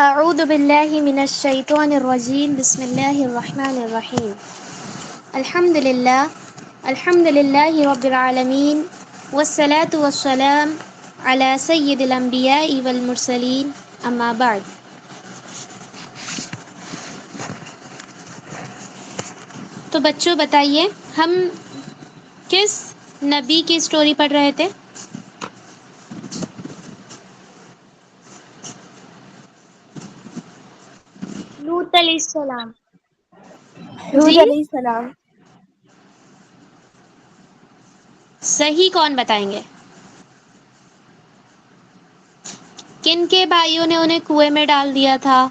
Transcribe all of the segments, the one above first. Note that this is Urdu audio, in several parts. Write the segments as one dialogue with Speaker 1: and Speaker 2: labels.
Speaker 1: اعوذ باللہ من الشیطان الرجیم بسم اللہ الرحمن الرحیم الحمد للہ رب العالمین والصلاة والسلام علی سید الانبیاء والمرسلین اما بعد. تو بچوں بتائیے ہم کس نبی کی سٹوری پڑھ رہے تھے؟
Speaker 2: لوط علیہ السلام.
Speaker 1: جی
Speaker 3: حود علیہ السلام.
Speaker 1: صحیح کون بتائیں گے؟ کن کے بھائیوں نے انہیں کنویں میں ڈال دیا تھا؟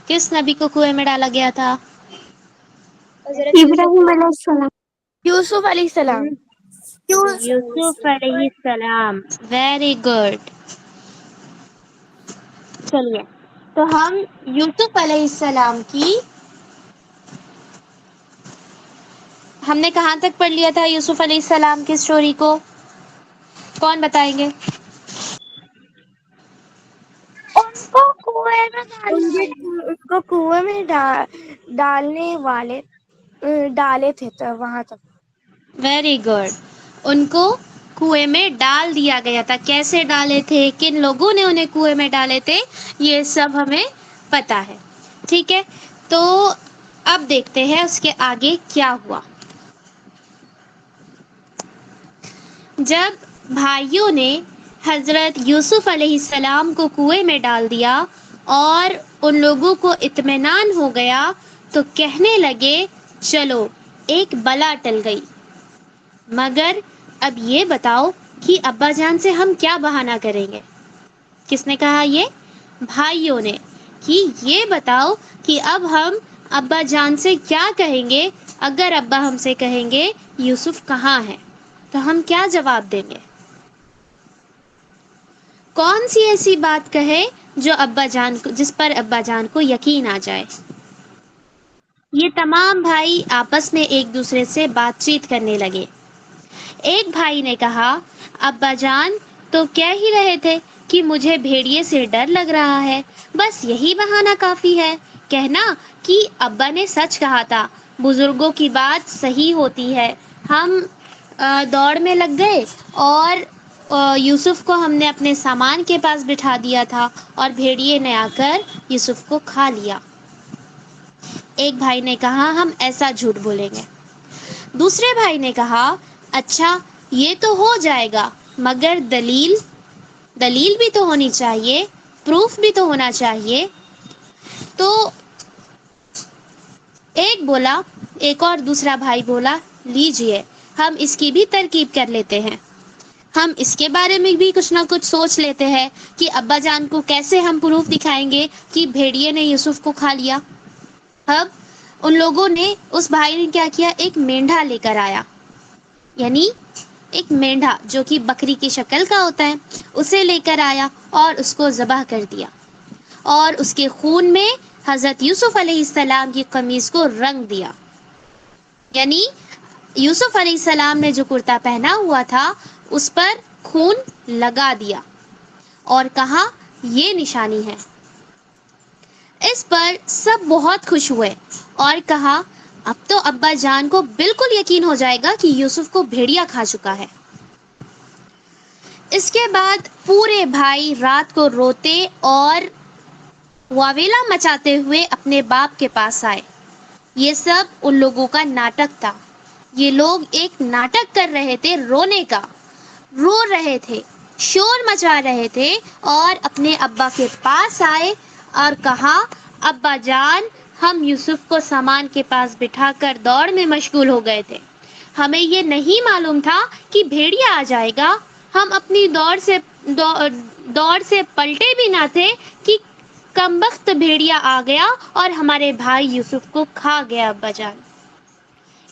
Speaker 1: کس نبی کو کنویں میں ڈالا گیا تھا؟
Speaker 2: حضرت یوسف
Speaker 3: ابراہیم علیہ السلام. یوسف علیہ السلام.
Speaker 1: یوسف علیہ السلام. Very good. چلیے تو ہم یوسف علیہ السلام کی ہم نے کہاں تک پڑھ لیا تھا یوسف علیہ السلام کی سٹوری کو؟ کون بتائیں گے؟
Speaker 2: ان کو کنویں میں ڈالنے والے.
Speaker 3: ان کو کنویں میں ڈالنے والے ڈالے تھے تو وہاں تک.
Speaker 1: Very good. ان کو کنویں میں ڈال دیا گیا تھا. کیسے ڈالے تھے، کن لوگوں نے انہیں کنویں میں ڈالے تھے، یہ سب ہمیں پتا ہے. ٹھیک ہے، تو اب دیکھتے ہیں اس کے آگے کیا ہوا. جب بھائیوں نے حضرت یوسف علیہ السلام کو کنویں میں ڈال دیا اور ان لوگوں کو اطمینان ہو گیا تو کہنے لگے چلو ایک بلا ٹل گئی. مگر اب یہ بتاؤ کہ ابا جان سے ہم کیا بہانہ کریں گے؟ کس نے کہا؟ یہ بھائیوں نے. کہ یہ بتاؤ کہ اب ہم ابا جان سے کیا کہیں گے اگر ابا ہم سے کہیں گے یوسف کہاں ہے تو ہم کیا جواب دیں گے؟ کون سی ایسی بات کہے جو جس پر ابا جان کو یقین آ جائے؟ یہ تمام بھائی آپس میں ایک دوسرے سے بات چیت کرنے لگے. ایک بھائی نے کہا ابا جان تو کہہ ہی رہے تھے کہ مجھے بھیڑیے سے ڈر لگ رہا ہے، بس یہی بہانہ کافی ہے. کہنا کہ ابا نے سچ کہا تھا، بزرگوں کی بات صحیح ہوتی ہے. ہم دوڑ میں لگ گئے اور یوسف کو ہم نے اپنے سامان کے پاس بٹھا دیا تھا اور بھیڑیے نے آ کر یوسف کو کھا لیا. ایک بھائی نے کہا ہم ایسا جھوٹ بولیں گے. دوسرے بھائی نے کہا اچھا یہ تو ہو جائے گا مگر دلیل بھی تو ہونی چاہیے، پروف بھی تو ہونا چاہیے. تو ایک اور دوسرا بھائی بولا لیجئے ہم اس کی بھی ترکیب کر لیتے ہیں. ہم اس کے بارے میں بھی کچھ نہ کچھ سوچ لیتے ہیں کہ ابا جان کو کیسے ہم پروف دکھائیں گے کہ بھیڑیے نے یوسف کو کھا لیا. اب ان لوگوں نے اس بھائی نے کیا کیا، ایک مینڈھا لے کر آیا. یعنی ایک مینڈھا جو کہ بکری کی شکل کا ہوتا ہے اسے لے کر آیا اور اس کو ذبح کر دیا اور اس کے خون میں حضرت یوسف علیہ السلام کی قمیص کو رنگ دیا. یعنی یوسف علیہ السلام نے جو کرتا پہنا ہوا تھا اس پر خون لگا دیا اور کہا یہ نشانی ہے. اس پر سب بہت خوش ہوئے اور کہا اب تو ابا جان کو بالکل یقین ہو جائے گا کہ یوسف کو بھیڑیا کھا چکا ہے. اس کے بعد پورے بھائی رات کو روتے اور واویلا مچاتے ہوئے اپنے باپ کے پاس آئے. یہ سب ان لوگوں کا ناٹک تھا. یہ لوگ ایک ناٹک کر رہے تھے، رونے کا رو رہے تھے، شور مچا رہے تھے اور اپنے ابا کے پاس آئے اور کہا ابا جان ہم یوسف کو سامان کے پاس بٹھا کر دوڑ میں مشغول ہو گئے تھے، ہمیں یہ نہیں معلوم تھا کہ بھیڑیا آ جائے گا. ہم اپنی دوڑ سے پلٹے بھی نہ تھے کہ کمبخت بھیڑیا آ گیا اور ہمارے بھائی یوسف کو کھا گیا. ابا جان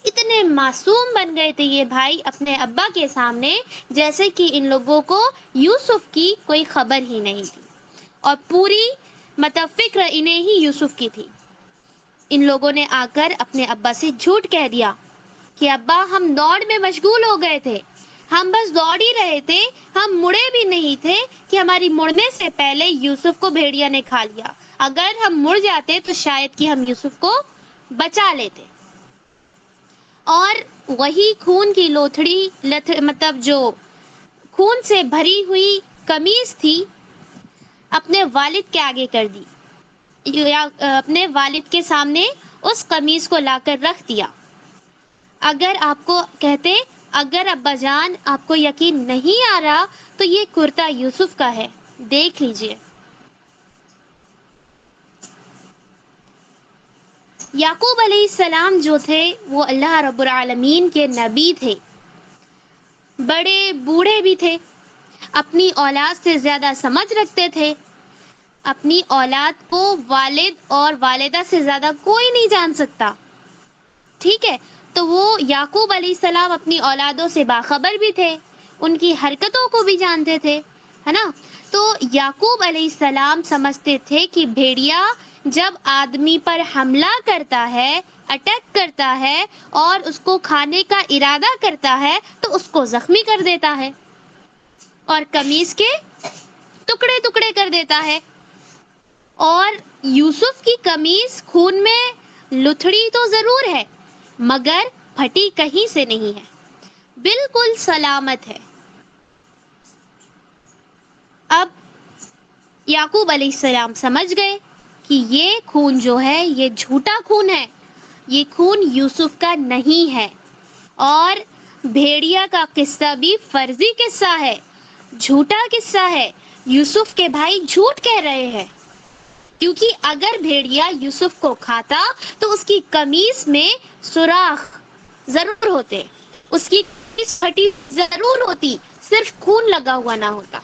Speaker 1: اتنے معصوم بن گئے تھے یہ بھائی اپنے ابا کے سامنے جیسے کہ ان لوگوں کو یوسف کی کوئی خبر ہی نہیں تھی اور پوری فکر انہیں ہی یوسف کی تھی. ان لوگوں نے آ کر اپنے ابا سے جھوٹ کہہ دیا کہ ابا ہم دوڑ میں مشغول ہو گئے تھے، ہم بس دوڑ ہی رہے تھے، ہم مڑے بھی نہیں تھے کہ ہماری مڑنے سے پہلے یوسف کو بھیڑیا نے کھا لیا۔ اگر ہم مڑ جاتے تو شاید کہ ہم یوسف کو بچا لیتے۔ اور وہی خون کی لوتھڑی مطلب جو خون سے بھری ہوئی قمیص تھی اپنے والد کے آگے کر دی، یا اپنے والد کے سامنے اس قمیص کو لا کر رکھ دیا۔ اگر آپ کو کہتے، اگر ابا جان آپ کو یقین نہیں آ رہا تو یہ کرتا یوسف کا ہے، دیکھ لیجئے۔ یعقوب علیہ السلام جو تھے وہ اللہ رب العالمین کے نبی تھے، بڑے بوڑھے بھی تھے، اپنی اولاد سے زیادہ سمجھ رکھتے تھے، اپنی اولاد کو والد اور والدہ سے زیادہ کوئی نہیں جان سکتا، ٹھیک ہے؟ تو وہ یعقوب علیہ السلام اپنی اولادوں سے باخبر بھی تھے، ان کی حرکتوں کو بھی جانتے تھے، ہے نا؟ تو یعقوب علیہ السلام سمجھتے تھے کہ بھیڑیا جب آدمی پر حملہ کرتا ہے، اٹیک کرتا ہے اور اس کو کھانے کا ارادہ کرتا ہے تو اس کو زخمی کر دیتا ہے اور قمیص کے ٹکڑے ٹکڑے کر دیتا ہے۔ اور یوسف کی قمیص خون میں لتھڑی تو ضرور ہے مگر پھٹی کہیں سے نہیں ہے، بالکل سلامت ہے۔ اب یعقوب علیہ السلام سمجھ گئے کہ یہ خون جو ہے یہ جھوٹا خون ہے، یہ خون یوسف کا نہیں ہے، اور بھیڑیا کا قصہ بھی فرضی قصہ ہے، جھوٹا قصہ ہے، یوسف کے بھائی جھوٹ کہہ رہے ہیں، کیونکہ اگر بھیڑیا یوسف کو کھاتا تو اس کی قمیص میں سوراخ ضرور ہوتے، اس کی قمیص پھٹی ضرور ہوتی، صرف خون لگا ہوا نہ ہوتا۔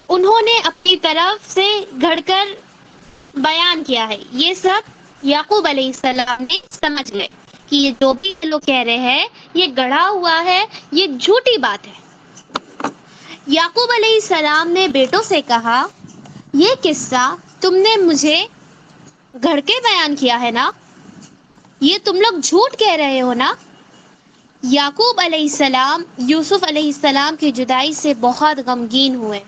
Speaker 1: انہوں نے اپنی طرف سے گھڑ کر بیان کیا ہے، یہ سب یعقوب علیہ السلام نے سمجھ لے کہ یہ جو بھی لوگ کہہ رہے ہیں یہ گڑھا ہوا ہے، یہ جھوٹی بات ہے۔ یعقوب علیہ السلام نے بیٹوں سے کہا، یہ قصہ تم نے مجھے گھڑ کے بیان کیا ہے نا، یہ تم لوگ جھوٹ کہہ رہے ہو نا؟ یعقوب علیہ السلام یوسف علیہ السلام کی جدائی سے بہت غمگین ہوئے۔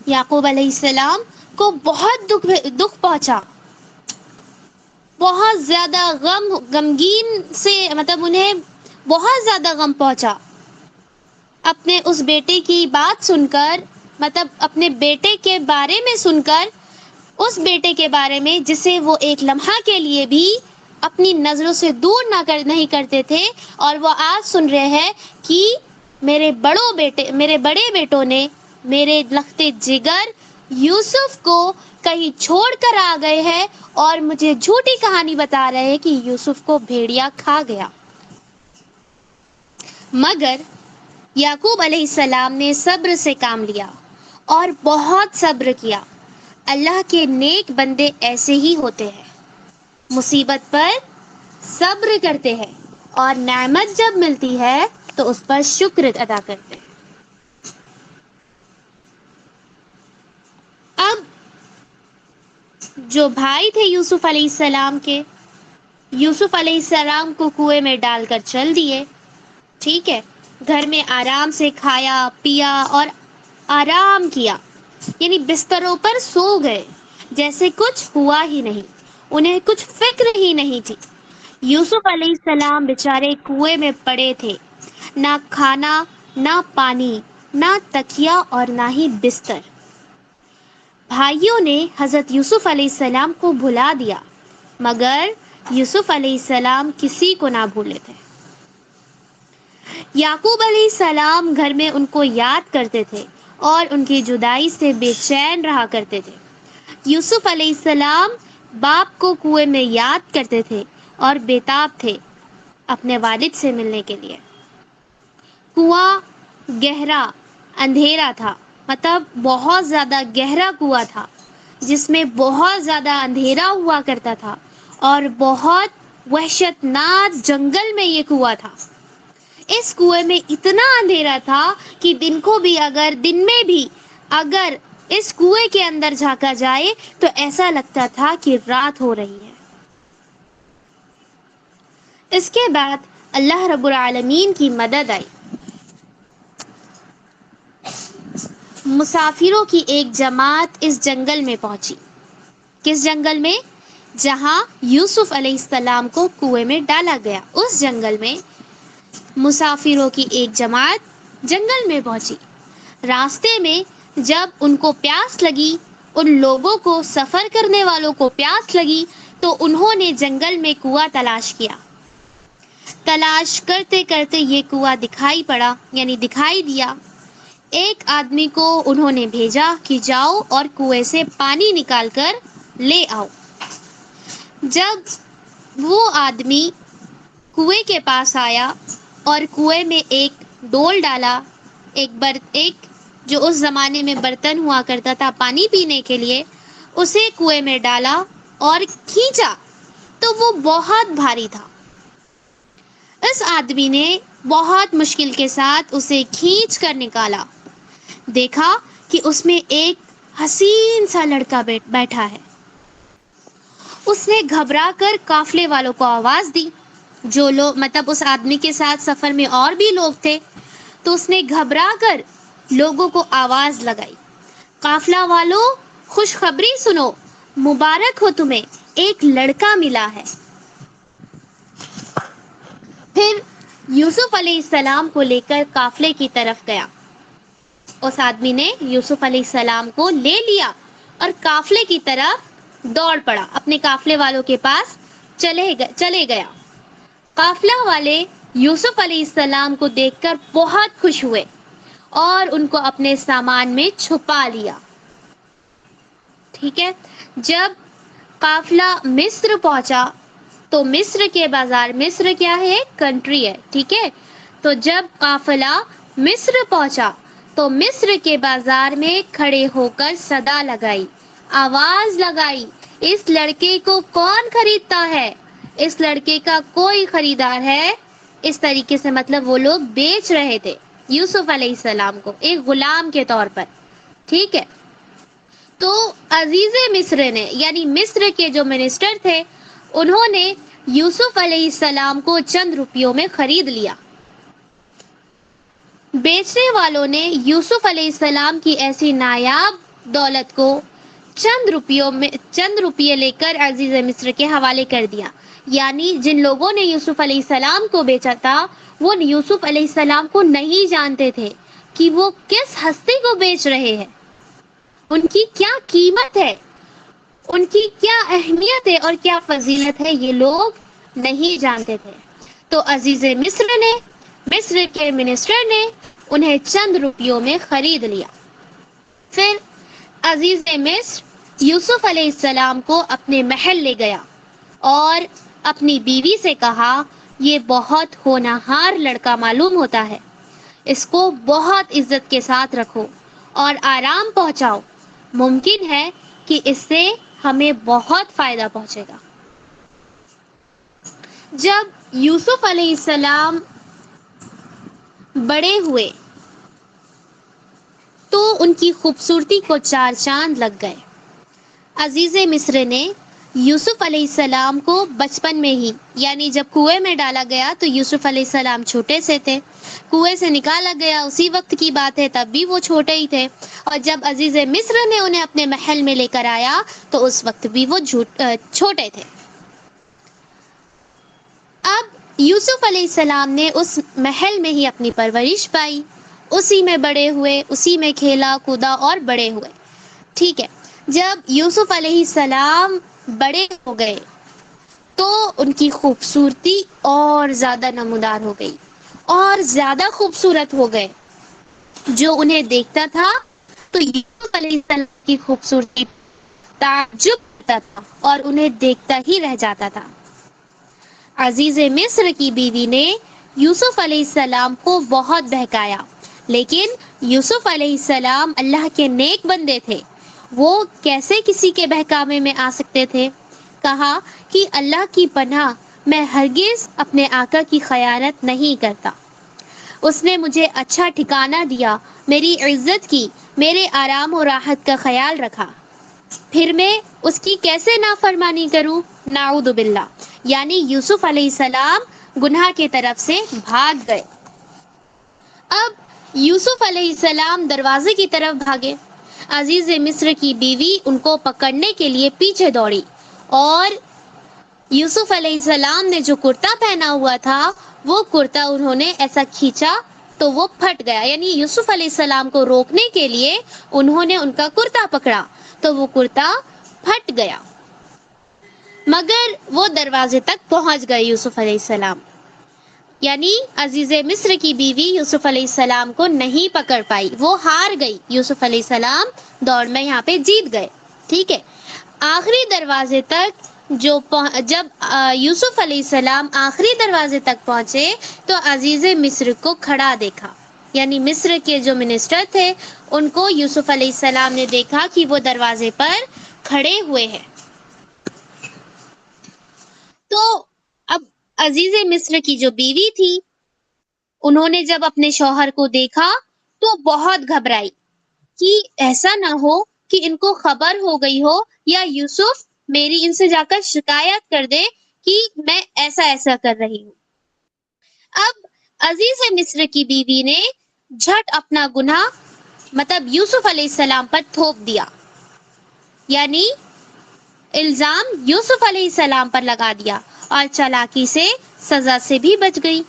Speaker 1: یعقوب علیہ السلام کو بہت دکھ پہنچا، بہت زیادہ غمگین سے مطلب انہیں بہت زیادہ غم پہنچا اپنے اس بیٹے کی بات سن کر، مطلب اپنے بیٹے کے بارے میں سن کر، اس بیٹے کے بارے میں جسے وہ ایک لمحہ کے لیے بھی اپنی نظروں سے دور نہیں کرتے تھے، اور وہ آج سن رہے ہیں کہ میرے بڑے بیٹوں نے میرے لخت جگر یوسف کو کہیں چھوڑ کر آ گئے ہیں اور مجھے جھوٹی کہانی بتا رہے ہیں کہ یوسف کو بھیڑیا کھا گیا۔ مگر یعقوب علیہ السلام نے صبر سے کام لیا اور بہت صبر کیا۔ اللہ کے نیک بندے ایسے ہی ہوتے ہیں، مصیبت پر صبر کرتے ہیں اور نعمت جب ملتی ہے تو اس پر شکر ادا کرتے ہیں۔ اب جو بھائی تھے یوسف علیہ السلام کے، یوسف علیہ السلام کو کنویں میں ڈال کر چل دیے، ٹھیک ہے؟ گھر میں آرام سے کھایا پیا اور آرام کیا، یعنی بستروں پر سو گئے جیسے کچھ ہوا ہی نہیں، انہیں کچھ فکر ہی نہیں تھی۔ یوسف علیہ السلام بیچارے کنویں میں پڑے تھے، نہ کھانا، نہ پانی، نہ تکیا اور نہ ہی بستر۔ بھائیوں نے حضرت یوسف علیہ السلام کو بھلا دیا مگر یوسف علیہ السلام کسی کو نہ بھولے تھے۔ یعقوب علیہ السلام گھر میں ان کو یاد کرتے تھے اور ان کی جدائی سے بے چین رہا کرتے تھے۔ یوسف علیہ السلام باپ کو کنویں میں یاد کرتے تھے اور بےتاب تھے اپنے والد سے ملنے کے لیے۔ کنواں گہرا اندھیرا تھا، مطلب بہت زیادہ گہرا کنواں تھا جس میں بہت زیادہ اندھیرا ہوا کرتا تھا اور بہت وحشت ناک جنگل میں یہ کنواں تھا۔ اس کنویں میں اتنا اندھیرا تھا کہ دن میں بھی اگر اس کنویں کے اندر جھانکا جائے تو ایسا لگتا تھا کہ رات ہو رہی ہے۔ اس کے بعد اللہ رب العالمین کی مدد آئی. مسافروں کی ایک جماعت اس جنگل میں پہنچی. کس جنگل میں؟ جہاں یوسف علیہ السلام کو کنویں میں ڈالا گیا. اس جنگل میں مسافروں کی ایک جماعت جنگل میں پہنچی. راستے میں جب ان کو پیاس لگی، ان لوگوں کو، سفر کرنے والوں کو پیاس لگی، تو انہوں نے جنگل میں کنواں تلاش کیا. تلاش کرتے کرتے یہ کنواں دکھائی دیا. ایک آدمی کو انہوں نے بھیجا کہ جاؤ اور کنویں سے پانی نکال کر لے آؤ. جب وہ آدمی کنویں کے پاس آیا اور کنویں میں ایک ڈول ڈالا، ایک جو اس زمانے میں برتن ہوا کرتا تھا پانی پینے کے لیے، اسے کنویں میں ڈالا اور کھینچا تو وہ بہت بھاری تھا. اس آدمی نے بہت مشکل کے ساتھ اسے کھینچ کر نکالا. دیکھا کہ اس میں ایک حسین سا لڑکا بیٹھا ہے. اس نے گھبرا کر قافلے والوں کو آواز دی. جو لوگ اس آدمی کے ساتھ سفر میں اور بھی لوگ تھے، تو اس نے گھبرا کر لوگوں کو آواز لگائی، قافلہ والوں خوشخبری سنو، مبارک ہو تمہیں، ایک لڑکا ملا ہے. پھر یوسف علیہ السلام کو لے کر قافلے کی طرف گیا. اس آدمی نے یوسف علیہ السلام کو لے لیا اور قافلے کی طرف دوڑ پڑا، اپنے قافلے والوں کے پاس چلے گیا. قافلہ والے یوسف علیہ السلام کو دیکھ کر بہت خوش ہوئے اور ان کو اپنے سامان میں چھپا لیا. ٹھیک ہے. جب قافلہ مصر پہنچا تو مصر کے بازار، مصر کیا ہے؟ کنٹری ہے. ٹھیک ہے. تو جب قافلہ مصر پہنچا تو مصر کے بازار میں کھڑے ہو کر صدا لگائی، آواز لگائی، اس لڑکے کو کون خریدتا ہے؟ اس لڑکے کا کوئی خریدار ہے؟ اس طریقے سے وہ لوگ بیچ رہے تھے یوسف علیہ السلام کو ایک غلام کے طور پر. ٹھیک ہے. تو عزیز مصر نے، یعنی مصر کے جو منسٹر تھے، انہوں نے یوسف علیہ السلام کو چند روپیوں میں خرید لیا. بیچنے والوں نے یوسف علیہ السلام کی ایسی نایاب دولت کو چند روپیے لے کر عزیز مصر کے حوالے کر دیا. یعنی جن لوگوں نے یوسف علیہ السلام کو بیچا تھا، وہ یوسف علیہ السلام کو نہیں جانتے تھے کہ وہ کس ہستی کو بیچ رہے ہیں، ان کی کیا قیمت ہے، ان کی کیا اہمیت ہے اور کیا فضیلت ہے، یہ لوگ نہیں جانتے تھے. تو عزیز مصر کے منسٹر نے انہیں چند روپیوں میں خرید لیا. پھر عزیز مصر یوسف علیہ السلام کو اپنے محل لے گیا اور اپنی بیوی سے کہا، یہ بہت ہونہار لڑکا معلوم ہوتا ہے، اس کو بہت عزت کے ساتھ رکھو اور آرام پہنچاؤ، ممکن ہے کہ اس سے ہمیں بہت فائدہ پہنچے گا. جب یوسف علیہ السلام بڑے ہوئے تو ان کی خوبصورتی کو چار چاند لگ گئے. عزیز مصر نے یوسف علیہ السلام کو بچپن میں ہی، یعنی جب کنویں میں ڈالا گیا تو یوسف علیہ السلام چھوٹے سے تھے، کنویں سے نکالا گیا اسی وقت کی بات ہے، تب بھی وہ چھوٹے ہی تھے. اور جب عزیز مصر نے انہیں اپنے محل میں لے کر آیا تو اس وقت بھی وہ چھوٹے تھے. اب یوسف علیہ السلام نے اس محل میں ہی اپنی پرورش پائی، اسی میں بڑے ہوئے، اسی میں کھیلا کودا اور بڑے ہوئے. ٹھیک ہے. جب یوسف علیہ السلام بڑے ہو گئے تو ان کی خوبصورتی اور زیادہ نمودار ہو گئی اور زیادہ خوبصورت ہو گئے. جو انہیں دیکھتا تھا تو یوسف علیہ السلام کی خوبصورتی تعجب کرتا تھا اور انہیں دیکھتا ہی رہ جاتا تھا. عزیز مصر کی بیوی نے یوسف علیہ السلام کو بہت بہکایا، لیکن یوسف علیہ السلام اللہ کے نیک بندے تھے، وہ کیسے کسی کے بہکاوے میں آ سکتے تھے؟ کہا کہ اللہ کی پناہ، میں ہرگز اپنے آقا کی خیانت نہیں کرتا. اس نے مجھے اچھا ٹھکانہ دیا، میری عزت کی، میرے آرام و راحت کا خیال رکھا، پھر میں اس کی کیسے نافرمانی کروں؟ نعوذ باللہ. یعنی یوسف علیہ السلام گناہ کی طرف سے بھاگ گئے۔ اب یوسف علیہ السلام دروازے کی طرف بھاگے۔ عزیز مصر کی بیوی ان کو پکڑنے کے لیے پیچھے دوڑی اور یوسف علیہ السلام نے جو کرتا پہنا ہوا تھا وہ کرتا انہوں نے ایسا کھینچا تو وہ پھٹ گیا، یعنی یوسف علیہ السلام کو روکنے کے لیے انہوں نے ان کا کرتا پکڑا تو وہ کرتا پھٹ گیا، مگر وہ دروازے تک پہنچ گئے یوسف علیہ السلام، یعنی عزیز مصر کی بیوی یوسف علیہ السلام کو نہیں پکڑ پائی، وہ ہار گئی۔ یوسف علیہ السلام دوڑ میں یہاں پہ جیت گئے، ٹھیک ہے۔ آخری دروازے تک جب یوسف علیہ السلام آخری دروازے تک پہنچے تو عزیز مصر کو کھڑا دیکھا، یعنی مصر کے جو منسٹر تھے ان کو یوسف علیہ السلام نے دیکھا کہ وہ دروازے پر کھڑے ہوئے ہیں۔ تو اب عزیز مصر کی جو بیوی تھی انہوں نے جب اپنے شوہر کو دیکھا تو بہت گھبرائی کہ ایسا نہ ہو کہ ان کو خبر ہو گئی ہو یا یوسف میری ان سے جا کر شکایت کر دے کہ میں ایسا ایسا کر رہی ہوں۔ اب عزیز مصر کی بیوی نے جھٹ اپنا گناہ مطلب یوسف علیہ السلام پر تھوپ دیا، یعنی الزام یوسف علیہ السلام پر لگا دیا اور چالاکی سے سزا سے بھی بچ گئی۔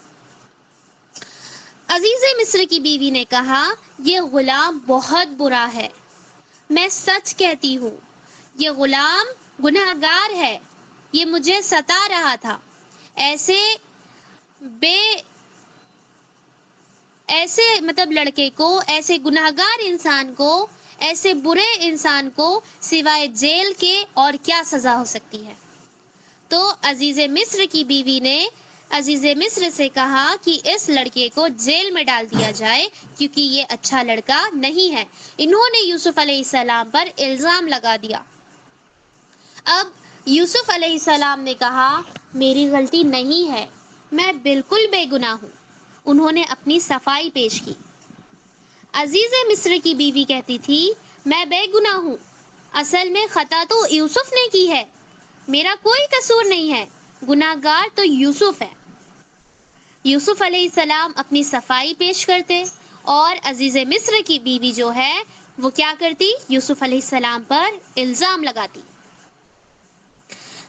Speaker 1: عزیز مصر کی بیوی نے کہا، یہ غلام بہت برا ہے، میں سچ کہتی ہوں یہ غلام گناہگار ہے، یہ مجھے ستا رہا تھا، ایسے مطلب لڑکے کو، ایسے گناہگار انسان کو، ایسے برے انسان کو سوائے جیل کے اور کیا سزا ہو سکتی ہے۔ تو عزیز مصر کی بیوی نے عزیز مصر سے کہا کہ اس لڑکے کو جیل میں ڈال دیا جائے کیونکہ یہ اچھا لڑکا نہیں ہے۔ انہوں نے یوسف علیہ السلام پر الزام لگا دیا۔ اب یوسف علیہ السلام نے کہا، میری غلطی نہیں ہے، میں بالکل بے گناہ ہوں۔ انہوں نے اپنی صفائی پیش کی۔ عزیز مصر کی بیوی کہتی تھی، میں بے گناہ ہوں، اصل میں خطا تو یوسف نے کی ہے، میرا کوئی قصور نہیں ہے، گناہگار تو یوسف ہے۔ یوسف علیہ السلام اپنی صفائی پیش کرتے اور عزیز مصر کی بیوی جو ہے وہ کیا کرتی؟ یوسف علیہ السلام پر الزام لگاتی۔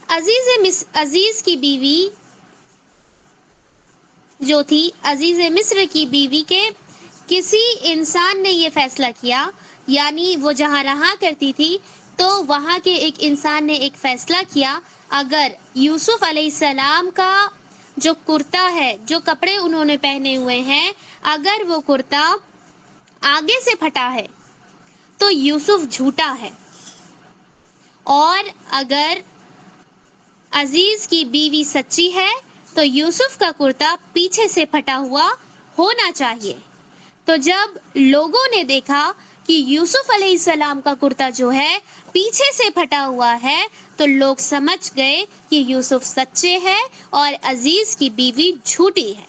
Speaker 1: عزیز کی بیوی جو تھی، عزیز مصر کی بیوی کے کسی انسان نے یہ فیصلہ کیا، یعنی وہ جہاں رہا کرتی تھی تو وہاں کے ایک انسان نے ایک فیصلہ کیا، اگر یوسف علیہ السلام کا جو کرتا ہے، جو کپڑے انہوں نے پہنے ہوئے ہیں، اگر وہ کرتا آگے سے پھٹا ہے تو یوسف جھوٹا ہے، اور اگر عزیز کی بیوی سچی ہے تو یوسف کا کرتا پیچھے سے پھٹا ہوا ہونا چاہیے۔ تو جب لوگوں نے دیکھا کہ یوسف علیہ السلام کا کرتا جو ہے پیچھے سے پھٹا ہوا ہے تو لوگ سمجھ گئے کہ یوسف سچے ہے اور عزیز کی بیوی جھوٹی ہے۔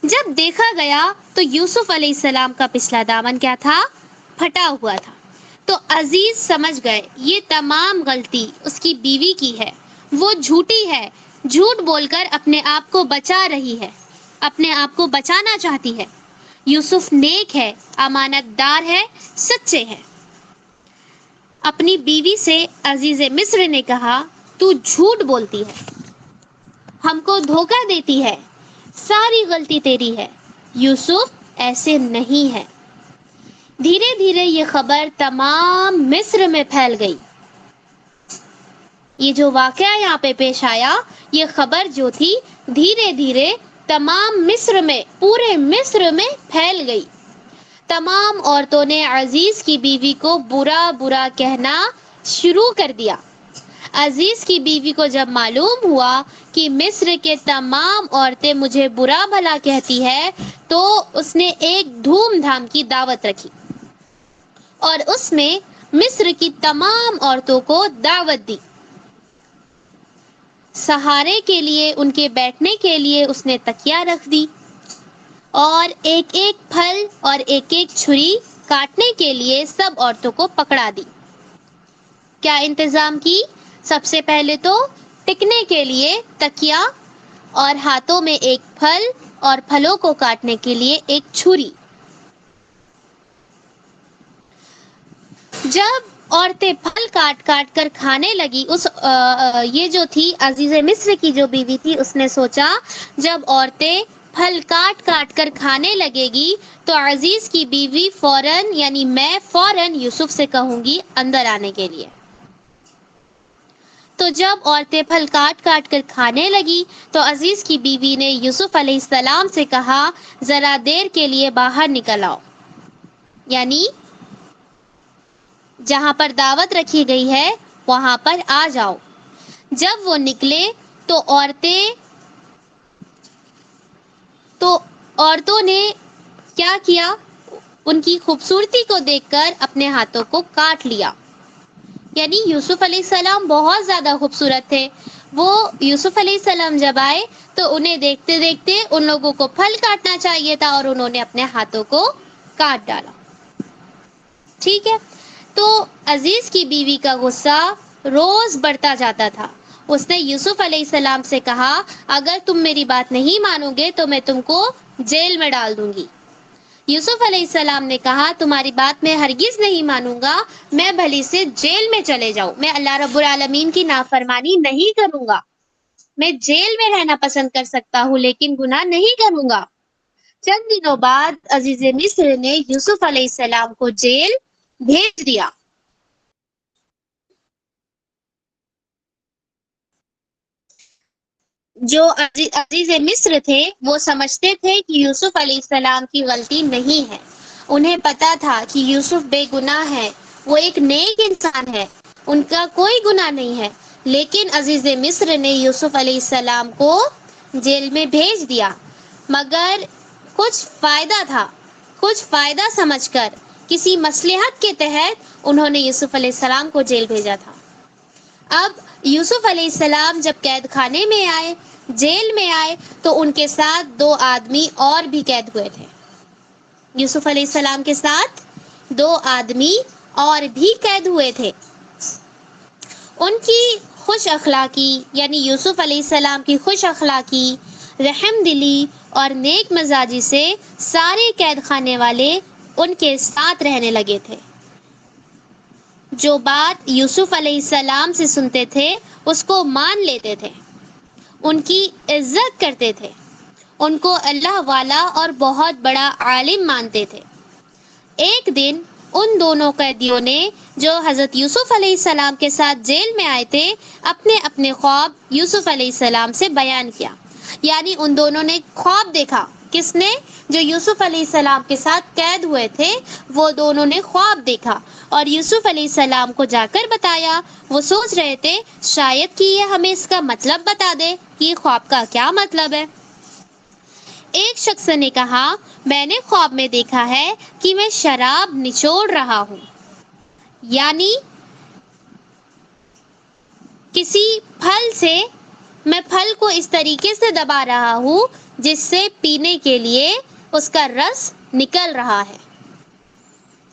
Speaker 1: جب دیکھا گیا تو یوسف علیہ السلام کا پچھلا دامن کیا تھا؟ پھٹا ہوا تھا۔ تو عزیز سمجھ گئے یہ تمام غلطی اس کی بیوی کی ہے، وہ جھوٹی ہے، جھوٹ بول کر اپنے آپ کو بچا رہی ہے، اپنے آپ کو بچانا چاہتی ہے۔ یوسف نیک ہے، امانت دار ہے، سچے ہے۔ اپنی بیوی سے عزیز مصر نے کہا، تو جھوٹ بولتی ہے، ہم کو دھوکہ دیتی ہے، ساری غلطی تیری ہے، یوسف ایسے نہیں ہے۔ دھیرے دھیرے یہ خبر تمام مصر میں پھیل گئی۔ یہ جو واقعہ یہاں پہ پیش آیا، یہ خبر جو تھی دھیرے دھیرے تمام مصر میں، پورے مصر میں پھیل گئی۔ تمام عورتوں نے عزیز کی بیوی کو برا برا کہنا شروع کر دیا۔ عزیز کی بیوی کو جب معلوم ہوا کہ مصر کے تمام عورتیں مجھے برا بھلا کہتی ہے تو اس نے ایک دھوم دھام کی دعوت رکھی اور اس میں مصر کی تمام عورتوں کو دعوت دی۔ سہارے کے لیے، ان کے بیٹھنے کے لیے اس نے تکیا رکھ دی اور ایک ایک پھل اور ایک ایک چھری کاٹنے کے لیے سب عورتوں کو پکڑا دی۔ کیا انتظام کی؟ سب سے پہلے تو ٹکنے کے لیے تکیا اور ہاتھوں میں ایک پھل اور پھلوں کو کاٹنے کے لیے ایک چھری۔ جب عورتیں پھل کاٹ کاٹ کر کھانے لگی، یہ جو تھی عزیز مصر کی جو بیوی تھی، اس نے سوچا جب عورتیں پھل کاٹ کاٹ کر کھانے لگے گی تو عزیز کی بیوی فوراً یعنی میں فوراً یوسف سے کہوں گی اندر آنے کے لیے۔ تو جب عورتیں پھل کاٹ کاٹ کر کھانے لگی تو عزیز کی بیوی نے یوسف علیہ السلام سے کہا ذرا دیر کے لیے باہر نکل آؤ، یعنی جہاں پر دعوت رکھی گئی ہے وہاں پر آ جاؤ۔ جب وہ نکلے تو عورتوں نے کیا کیا؟ ان کی خوبصورتی کو دیکھ کر اپنے ہاتھوں کو کاٹ لیا۔ یعنی یوسف علیہ السلام بہت زیادہ خوبصورت تھے۔ وہ یوسف علیہ السلام جب آئے تو انہیں دیکھتے دیکھتے ان لوگوں کو پھل کاٹنا چاہیے تھا اور انہوں نے اپنے ہاتھوں کو کاٹ ڈالا۔ ٹھیک ہے، تو عزیز کی بیوی کا غصہ روز بڑھتا جاتا تھا۔ اس نے یوسف علیہ السلام سے کہا اگر تم میری بات نہیں مانو گے تو میں تم کو جیل میں ڈال دوں گی۔ یوسف علیہ السلام نے کہا تمہاری بات میں ہرگز نہیں مانوں گا، میں بھلی سے جیل میں چلے جاؤں، میں اللہ رب العالمین کی نافرمانی نہیں کروں گا، میں جیل میں رہنا پسند کر سکتا ہوں لیکن گناہ نہیں کروں گا۔ چند دنوں بعد عزیز مصر نے یوسف علیہ السلام کو جیل بھیج دیا۔ جو عزیز مصر تھے وہ سمجھتے تھے کہ یوسف علیہ السلام کی غلطی نہیں ہے، انہیں پتا تھا کہ یوسف بے گناہ ہے، وہ ایک نیک انسان ہے، ان کا کوئی گناہ نہیں ہے، لیکن عزیز مصر نے یوسف علیہ السلام کو جیل میں بھیج دیا، مگر کچھ فائدہ سمجھ کر کسی مصلحت کے تحت انہوں نے یوسف علیہ السلام کو جیل بھیجا تھا۔ اب یوسف علیہ السلام جب قید خانے میں آئے، جیل میں آئے، تو ان کے ساتھ 2 آدمی اور بھی قید ہوئے تھے۔ یوسف علیہ السلام کے ساتھ 2 آدمی اور بھی قید ہوئے تھے۔ ان کی خوش اخلاقی یعنی یوسف علیہ السلام کی خوش اخلاقی، رحم دلی اور نیک مزاجی سے سارے قید خانے والے ان کے ساتھ رہنے لگے تھے۔ جو بات یوسف علیہ السلام سے سنتے تھے اس کو مان لیتے تھے، ان کی عزت کرتے تھے، ان کو اللہ والا اور بہت بڑا عالم مانتے تھے۔ ایک دن ان دونوں قیدیوں نے جو حضرت یوسف علیہ السلام کے ساتھ جیل میں آئے تھے اپنے اپنے خواب یوسف علیہ السلام سے بیان کیا، یعنی ان دونوں نے خواب دیکھا۔ کس نے؟ جو یوسف علیہ السلام کے ساتھ قید ہوئے تھے وہ دونوں نے خواب دیکھا اور یوسف علیہ السلام کو جا کر بتایا۔ وہ سوچ رہے تھے شاید کہ یہ ہمیں اس کا مطلب بتا دے کہ خواب کا کیا مطلب ہے۔ ایک شخص نے کہا میں نے خواب میں دیکھا ہے کہ میں شراب نچوڑ رہا ہوں، یعنی کسی پھل سے میں پھل کو اس طریقے سے دبا رہا ہوں جس سے پینے کے لیے اس کا رس نکل رہا ہے۔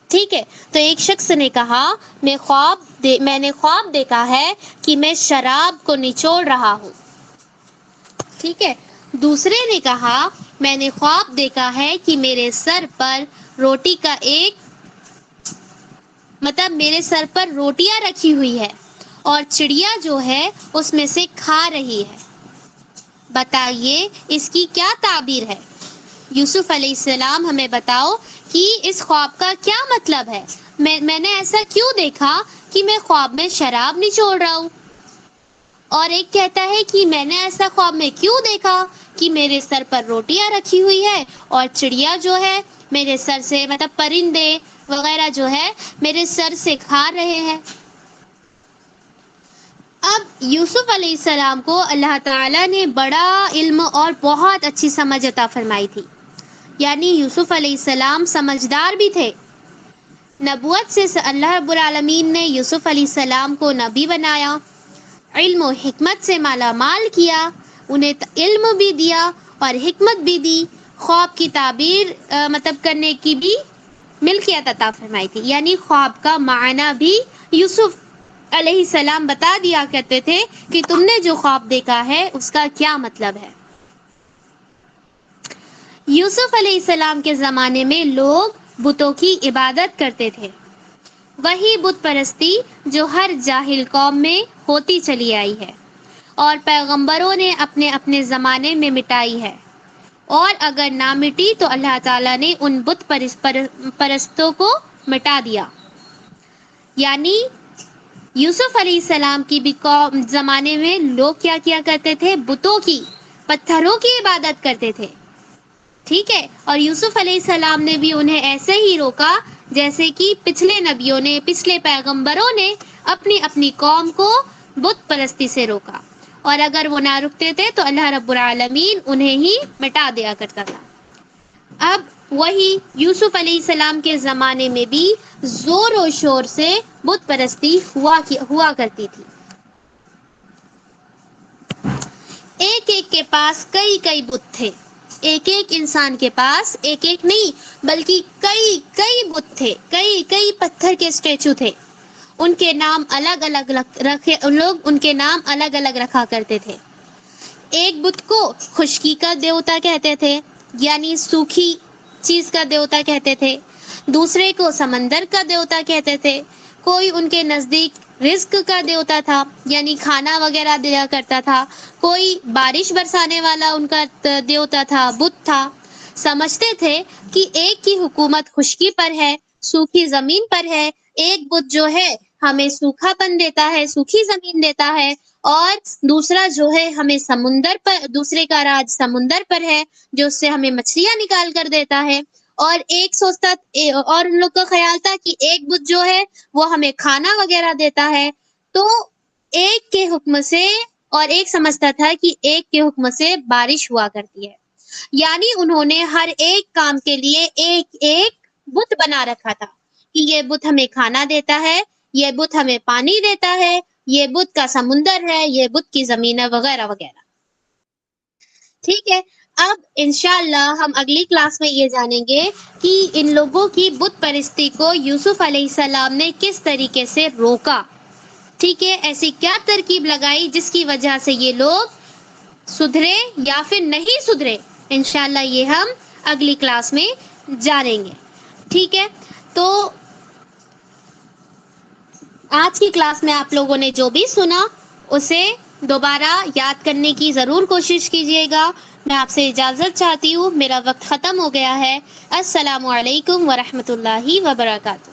Speaker 1: ٹھیک ہے، تو ایک شخص نے کہا میں نے خواب دیکھا ہے کہ میں شراب کو نچوڑ رہا ہوں۔ ٹھیک ہے، دوسرے نے کہا میں نے خواب دیکھا ہے کہ میرے سر پر روٹی کا میرے سر پر روٹیاں رکھی ہوئی ہے اور چڑیا جو ہے اس میں سے کھا رہی ہے، بتائیے اس کی کیا تعبیر ہے؟ یوسف علیہ السلام ہمیں بتاؤ کہ اس خواب کا کیا مطلب ہے؟ میں نے ایسا کیوں دیکھا کہ میں خواب میں شراب نچوڑ رہا ہوں؟ اور ایک کہتا ہے کہ میں نے ایسا خواب میں کیوں دیکھا کہ میرے سر پر روٹیاں رکھی ہوئی ہے اور چڑیا جو ہے میرے سر سے پرندے وغیرہ جو ہے میرے سر سے کھا رہے ہیں۔ اب یوسف علیہ السلام کو اللہ تعالیٰ نے بڑا علم اور بہت اچھی سمجھ عطا فرمائی تھی، یعنی یوسف علیہ السلام سمجھدار بھی تھے۔ نبوت سے اللہ رب العالمین نے یوسف علیہ السلام کو نبی بنایا، علم و حکمت سے مالا مال کیا، انہیں علم بھی دیا اور حکمت بھی دی، خواب کی تعبیر کرنے کی بھی ملکیت عطا فرمائی تھی، یعنی خواب کا معنی بھی یوسف علیہ السلام بتا دیا کرتے تھے کہ تم نے جو خواب دیکھا ہے اس کا کیا مطلب ہے۔ یوسف علیہ السلام کے زمانے میں لوگ بتوں کی عبادت کرتے تھے، وہی بت پرستی جو ہر جاہل قوم میں ہوتی چلی آئی ہے اور پیغمبروں نے اپنے اپنے زمانے میں مٹائی ہے، اور اگر نہ مٹی تو اللہ تعالیٰ نے ان بت پرستوں کو مٹا دیا۔ یعنی یوسف علیہ السلام کی بھی زمانے میں لوگ کیا کرتے تھے؟ بتوں کی، پتھروں کی عبادت کرتے تھے، ٹھیک ہے۔ اور یوسف علیہ السلام نے بھی انہیں ایسے ہی روکا جیسے کہ پچھلے نبیوں نے، پچھلے پیغمبروں نے اپنی اپنی قوم کو بت پرستی سے روکا، اور اگر وہ نہ رکتے تھے تو اللہ رب العالمین انہیں ہی مٹا دیا کرتا تھا۔ اب وہی یوسف علیہ السلام کے زمانے میں بھی زور و شور سے بت پرستی ہوا کرتی تھی۔ ایک ایک کے پاس کئی بت تھے، ایک ایک انسان کے پاس ایک ایک نہیں بلکہ کئی بت تھے، کئی پتھر کے اسٹیچو تھے۔ ان کے نام الگ الگ رکھے، لوگ ان کے نام الگ الگ رکھا کرتے تھے۔ ایک بت کو خشکی کا دیوتا کہتے تھے، یعنی سوکھی چیز کا دیوتا کہتے تھے۔ دوسرے کو سمندر کا دیوتا کہتے تھے۔ کوئی ان کے نزدیک رزق کا دیوتا تھا، یعنی کھانا وغیرہ دیا کرتا تھا۔ کوئی بارش برسانے والا ان کا دیوتا تھا، بت تھا۔ سمجھتے تھے کہ ایک کی حکومت خشکی پر ہے، سوکھی زمین پر ہے، ایک بت جو ہے ہمیں سوکھا پن دیتا ہے، سوکھی زمین دیتا ہے، اور دوسرا جو ہے ہمیں سمندر پر، دوسرے کا راج سمندر پر ہے جو اس سے ہمیں مچھلیاں نکال کر دیتا ہے۔ اور ایک سوچتا، اور ان لوگ کا خیال تھا کہ ایک بت جو ہے وہ ہمیں کھانا وغیرہ دیتا ہے۔ تو ایک کے حکم سے، اور ایک سمجھتا تھا کہ ایک کے حکم سے بارش ہوا کرتی ہے، یعنی انہوں نے ہر ایک کام کے لیے ایک بت بنا رکھا تھا کہ یہ بت ہمیں کھانا دیتا ہے، یہ بت ہمیں پانی دیتا ہے، یہ بت کا سمندر ہے، یہ بت کی زمین ہے، وغیرہ وغیرہ، ٹھیک ہے۔ اب انشاءاللہ ہم اگلی کلاس میں یہ جانیں گے کہ ان لوگوں کی بت پرستی کو یوسف علیہ السلام نے کس طریقے سے روکا، ٹھیک ہے، ایسی کیا ترکیب لگائی جس کی وجہ سے یہ لوگ سدھرے یا پھر نہیں سدھرے۔ انشاءاللہ یہ ہم اگلی کلاس میں جانیں گے، ٹھیک ہے۔ تو آج کی کلاس میں آپ لوگوں نے جو بھی سنا اسے دوبارہ یاد کرنے کی ضرور کوشش کیجیے گا۔ میں آپ سے اجازت چاہتی ہوں، میرا وقت ختم ہو گیا ہے۔ السلام علیکم ورحمۃ اللہ وبرکاتہ۔